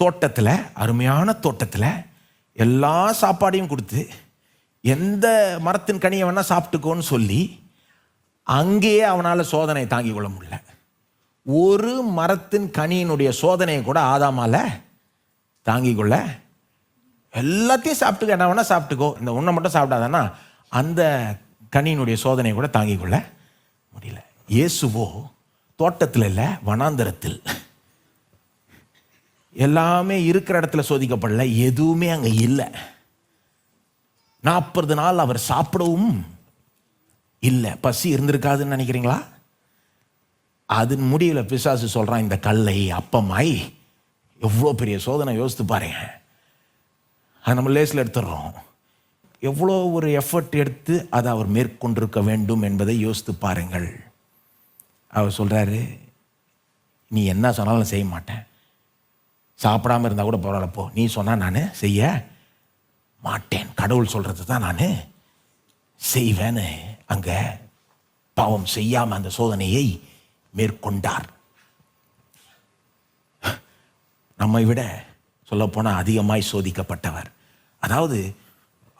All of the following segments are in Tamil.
தோட்டத்தில், அருமையான தோட்டத்தில் எல்லா சாப்பாடையும் கொடுத்து எந்த மரத்தின் கனியை வேணா சாப்பிட்டுக்கோன்னு சொல்லி அங்கேயே அவனால் சோதனை தாங்கி கொள்ள முடியல. ஒரு மரத்தின் கனியினுடைய சோதனையை கூட ஆதாமால தாங்கி கொள்ள, எல்லாத்தையும் சாப்பிட்டுக்க, என்ன வேணா சாப்பிட்டுக்கோ, இந்த உன்னை மட்டும் சாப்பிடாதானா, அந்த கனியினுடைய சோதனையை கூட தாங்கி கொள்ள முடியல. இயேசுவோ தோட்டத்தில் இல்லை, வனாந்தரத்தில். எல்லாமே இருக்கிற இடத்துல சோதிக்கப்படல, எதுவுமே அங்கே இல்லை. 40 நாள் அவர் சாப்பிடவும் இல்லை. பசி இருந்திருக்காதுன்னு நினைக்கிறீங்களா? அதன் முடிவில் பிசாசு சொல்கிறான், இந்த கல்லை அப்பமாய். எவ்வளோ பெரிய சோதனை யோசித்து பாருங்க. அது நம்ம லேஸில் எடுத்துடுறோம். எவ்வளோ ஒரு எஃபர்ட் எடுத்து அதை அவர் மேற்கொண்டிருக்க வேண்டும் என்பதை யோசித்து பாருங்கள். அவர் சொல்கிறாரு, நீ என்ன சொன்னாலும் செய்ய மாட்டேன், சாப்பிடாமல் இருந்தால் கூட பரவாயில்ல போ, நீ சொன்னால் நான் செய்ய மாட்டேன், கடவுள் சொல்கிறது தான் நான் செய்வேன்னு அங்கே பாவம் செய்யாமல் அந்த சோதனையை மேற்கொண்டார். நம்மை விட சொல்லப்போனால் அதிகமாய் சோதிக்கப்பட்டவர். அதாவது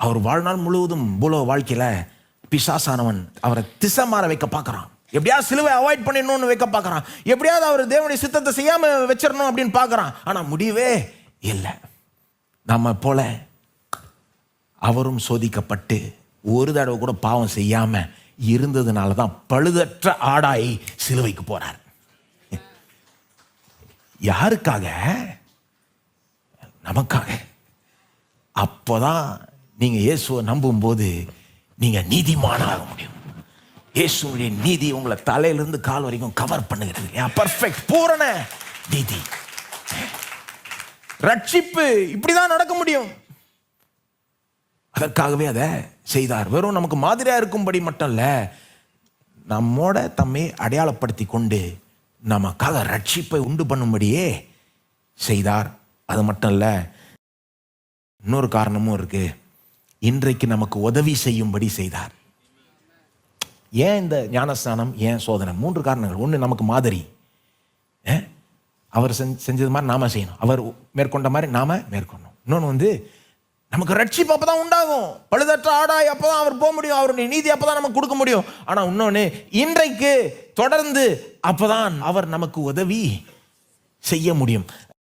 அவர் வாழ்நாள் முழுவதும் பூலோக வாழ்க்கையில் பிசாசானவன் அவரை திசை மாற வைக்க பார்க்குறான். எப்படியாவது சிலுவை அவாய்ட் பண்ணிடணும்னு வைக்க பார்க்குறான். எப்படியாவது அவர் தேவனுடைய சித்தத்தை செய்யாமல் வச்சிடணும் அப்படின்னு பார்க்குறான். ஆனால் முடியவே இல்லை. நம்ம போல அவரும் சோதிக்கப்பட்டு ஒரு தடவை கூட பாவம் செய்யாமல் இருந்ததுனால தான் பழுதற்ற ஆடாய் சிலுவைக்கு போறார். யாருக்காக? நமக்காக. அப்போதான் நீங்க இயேசுவை நம்பும் போது நீங்க நீதிமானாக முடியும். இயேசுடைய நீதி உங்களை தலையிலிருந்து கால் வரைக்கும் கவர் பண்ணுகிறது. பர்ஃபெக்ட், பூரண நீதி. ரட்சிப்பு இப்படிதான் நடக்க முடியும். அதற்காகவே அதை செய்தார். வெறும் நமக்கு மாதிரியா இருக்கும்படி மட்டும் இல்ல, நம்மோட தம்மை அடையாளப்படுத்தி கொண்டு நமக்காக ரட்சிப்பை உண்டு பண்ணும்படியே செய்தார். அது மட்டும் இல்ல, இன்னொரு காரணமும் இருக்கு. இன்றைக்கு நமக்கு உதவி செய்யும்படி செய்தார். ஏன் இந்த ஞானஸ்நானம், ஏன் சோதனை? 3 காரணங்கள். ஒன்று, நமக்கு மாதிரி. அவர் செஞ்சது மாதிரி நாம செய்யணும், அவர் மேற்கொண்ட மாதிரி நாம மேற்கொள்ளணும். இன்னொன்று நமக்கு ரட்சிப்பு அப்பதான் உண்டாகும். பழுதற்ற ஆடாய் அப்பதான் அவர் போக முடியும், அவருடைய நீதி அப்பதான் நமக்கு கொடுக்க முடியும். ஆனா இன்னொன்னு, இன்றைக்கு தொடர்ந்து அப்பதான் அவர் நமக்கு உதவி செய்ய முடியும்.